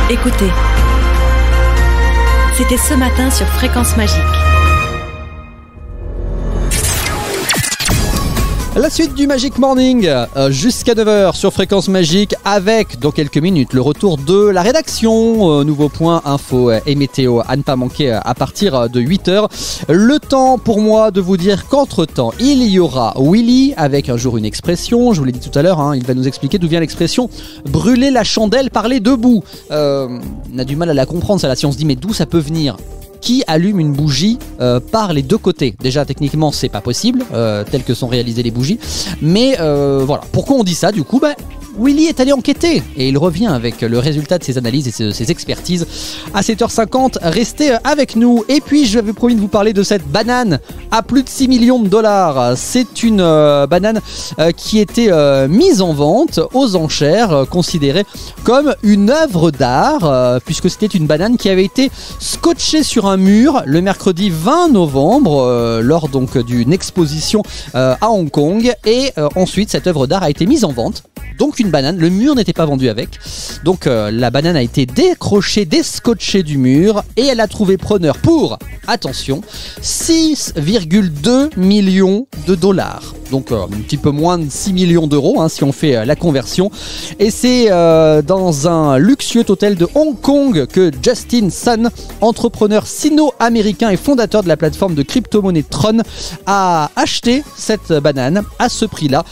Écoutez. C'était ce matin sur Fréquence Magique. La suite du Magic Morning jusqu'à 9h sur Fréquence Magique avec, dans quelques minutes, le retour de la rédaction. Nouveau point, info et météo à ne pas manquer à partir de 8h. Le temps pour moi de vous dire qu'entre-temps, il y aura Willy avec un jour une expression. Je vous l'ai dit tout à l'heure, il va nous expliquer d'où vient l'expression « brûler la chandelle par les deux bouts ». On a du mal à la comprendre, ça, là, si on se dit mais d'où ça peut venir ? Qui allume une bougie par les deux côtés? Déjà techniquement c'est pas possible tel que sont réalisées les bougies, mais voilà, pourquoi on dit ça du coup? Willy est allé enquêter et il revient avec le résultat de ses analyses et de ses expertises à 7h50. Restez avec nous. Et puis je vous promis de vous parler de cette banane à plus de 6 millions de dollars. C'est une banane qui était mise en vente aux enchères, considérée comme une œuvre d'art, puisque c'était une banane qui avait été scotchée sur un mur le mercredi 20 novembre lors donc d'une exposition à Hong Kong. Et ensuite cette œuvre d'art a été mise en vente. Donc une banane, le mur n'était pas vendu avec. Donc la banane a été décrochée, déscotchée du mur et elle a trouvé preneur pour, attention, 6,2 millions de dollars. Donc un petit peu moins de 6 millions d'euros si on fait la conversion. Et c'est dans un luxueux hôtel de Hong Kong que Justin Sun, entrepreneur sino-américain et fondateur de la plateforme de crypto-monnaie Tron, a acheté cette banane à ce prix-là.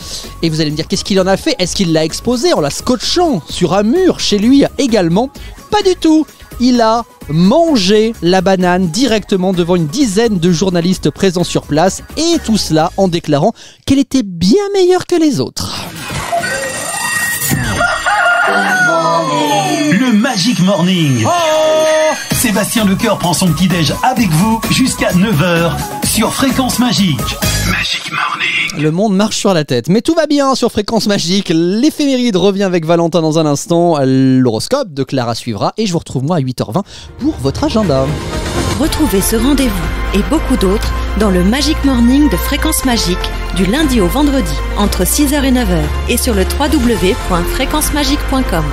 Et vous allez me dire, qu'est-ce qu'il en a fait? Est-ce qu'il l'a exposée en la scotchant sur un mur chez lui également? Pas du tout. Il a mangé la banane directement devant une dizaine de journalistes présents sur place, et tout cela en déclarant qu'elle était bien meilleure que les autres. Le Magic Morning. Sébastien Lecoeur prend son petit-déj avec vous jusqu'à 9h sur Fréquence Magique. Magic Morning. Le monde marche sur la tête, mais tout va bien sur Fréquence Magique. L'éphéméride revient avec Valentin dans un instant. L'horoscope de Clara suivra et je vous retrouve moi à 8h20 pour votre agenda. Retrouvez ce rendez-vous et beaucoup d'autres dans le Magic Morning de Fréquence Magique du lundi au vendredi entre 6h et 9h et sur le www.fréquencemagique.com.